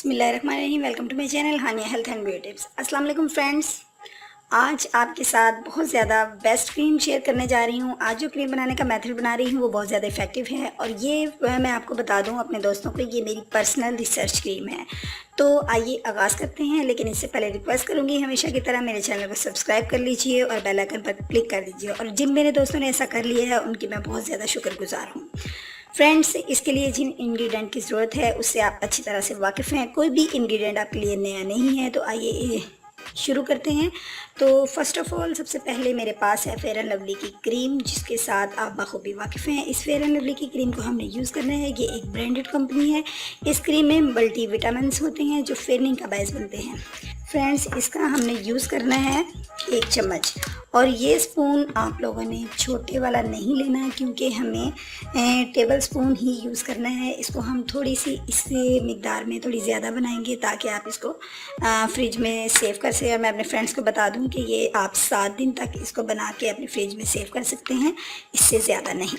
बिस्मिल्लाहिर्रहमानिर्रहीम। Welcome to my channel Haniya health and beauty tips. अस्सलाम वालेकुम फ्रेंड्स, आज आपके साथ बहुत ज़्यादा बेस्ट क्रीम शेयर करने जा रही हूँ। आज जो क्रीम बनाने का मेथड बना रही हूँ वो बहुत ज़्यादा इफेक्टिव है और ये मैं आपको बता दूँ अपने दोस्तों को, ये मेरी पर्सनल रिसर्च क्रीम है। तो आइए आगाज़ करते हैं, लेकिन इससे पहले रिक्वेस्ट करूँगी हमेशा की तरह मेरे चैनल को सब्सक्राइब कर लीजिए और बेल आइकन पर क्लिक कर दीजिए। और जिन मेरे दोस्तों ने ऐसा कर लिया है उनकी मैं बहुत ज़्यादा शुक्रगुजार हूँ। फ्रेंड्स, इसके लिए जिन इंग्रेडिएंट की ज़रूरत है उससे आप अच्छी तरह से वाकिफ़ हैं। कोई भी इंग्रेडिएंट आपके लिए नया नहीं है। तो आइए शुरू करते हैं। तो फर्स्ट ऑफ़ ऑल सबसे पहले मेरे पास है फेयर एंड लवली की क्रीम, जिसके साथ आप बखूबी वाकिफ़ हैं। इस फेयर एंड लवली की क्रीम को हमने यूज़ करना है। ये एक ब्रांडेड कंपनी है। इस क्रीम में मल्टी विटामिन्स होते हैं जो फेयरनिंग का बायस बनते हैं। फ्रेंड्स, इसका हमने यूज़ करना है 1 चम्मच। और ये स्पून आप लोगों ने छोटे वाला नहीं लेना है, क्योंकि हमें टेबल स्पून ही यूज़ करना है। इसको हम थोड़ी सी इससे मिकदार में थोड़ी ज़्यादा बनाएंगे ताकि आप इसको फ्रिज में सेव कर सकें। और मैं अपने फ्रेंड्स को बता दूं कि ये आप 7 दिन तक इसको बना के अपने फ्रिज में सेव कर सकते हैं, इससे ज़्यादा नहीं।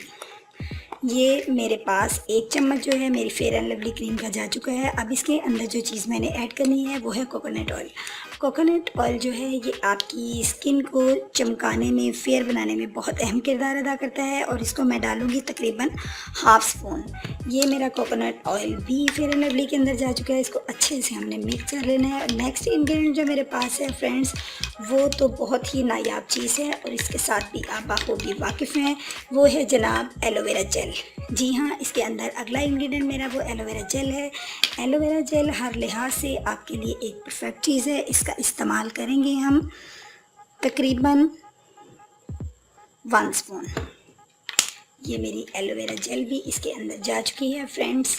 ये मेरे पास 1 चम्मच जो है मेरी फेयर एंड लवली क्रीम का जा चुका है। अब इसके अंदर जो चीज़ मैंने ऐड करनी है वो है कोकोनट ऑयल। कोकोनट ऑयल जो है ये आपकी स्किन को चमकाने में, फेयर बनाने में बहुत अहम किरदार अदा करता है। और इसको मैं डालूँगी तकरीबन ½ स्पून। ये मेरा कोकोनट ऑयल भी फेयर एंड लवली के अंदर जा चुका है। इसको अच्छे से हमने मिक्स कर लेना है। और नेक्स्ट इंग्रेडिएंट जो मेरे पास है फ्रेंड्स, वो तो बहुत ही नायाब चीज़ है और इसके साथ भी आप बाखूबी वाकिफ़ हैं, वो है जनाब एलोवेरा जेल। जी हाँ, इसके अंदर अगला इंग्रेडिएंट मेरा वो एलोवेरा जेल है। एलोवेरा जेल हर लिहाज से आपके लिए एक परफेक्ट चीज़ है। इसका इस्तेमाल करेंगे हम तकरीबन 1 स्पून। ये मेरी एलोवेरा जेल भी इसके अंदर जा चुकी है फ्रेंड्स।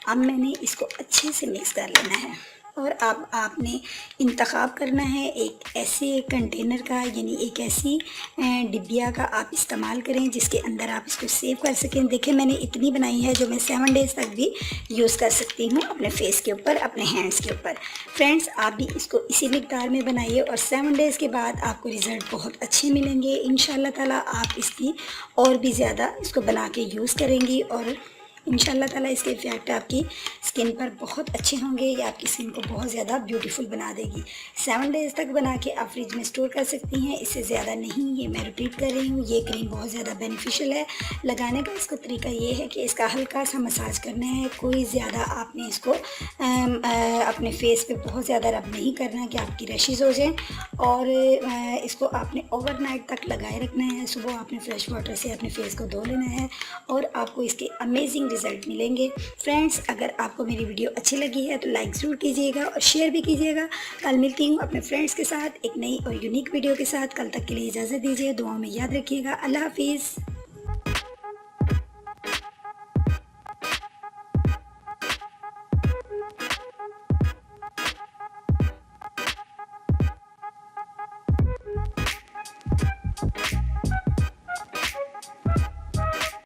अब मैंने इसको अच्छे से मिक्स कर लेना है। और अब आपने इंतखाब करना है एक ऐसे कंटेनर का, यानी एक ऐसी डिब्बिया का आप इस्तेमाल करें जिसके अंदर आप इसको सेव कर सकें। देखिए, मैंने इतनी बनाई है जो मैं 7 डेज़ तक भी यूज़ कर सकती हूँ अपने फेस के ऊपर, अपने हैंड्स के ऊपर। फ्रेंड्स, आप भी इसको इसी मिकदार में बनाइए और 7 डेज़ के बाद आपको रिज़ल्ट बहुत अच्छे मिलेंगे। इंशाल्लाह ताला आप इसकी और भी ज़्यादा इसको बना के यूज़ करेंगी और इंशाल्लाह ताला इसके इफ़ेक्ट आपकी स्किन पर बहुत अच्छे होंगे। ये आपकी स्किन को बहुत ज़्यादा ब्यूटीफुल बना देगी। 7 डेज़ तक बना के आप फ्रिज में स्टोर कर सकती हैं, इससे ज़्यादा नहीं। ये मैं रिपीट कर रही हूँ, ये क्रीम बहुत ज़्यादा बेनिफिशियल है। लगाने का इसका तरीका ये है कि इसका हल्का सा मसाज करना है। कोई ज़्यादा आपने इसको अपने फेस पे बहुत ज़्यादा रब नहीं करना कि आपकी रैशेज़ हो जाएँ। और इसको आपने ओवरनाइट तक लगाए रखना है। सुबह आपने फ्रेश वाटर से अपने फेस को धो लेना है और आपको इसके अमेजिंग रिज़ल्ट मिलेंगे। फ्रेंड्स, अगर आपको मेरी वीडियो अच्छी लगी है तो लाइक ज़रूर कीजिएगा और शेयर भी कीजिएगा। कल मिलती हूँ अपने फ्रेंड्स के साथ एक नई और यूनिक वीडियो के साथ। कल तक के लिए इजाज़त दीजिए। दुआओं में याद रखिएगा। अल्लाह हाफिज़।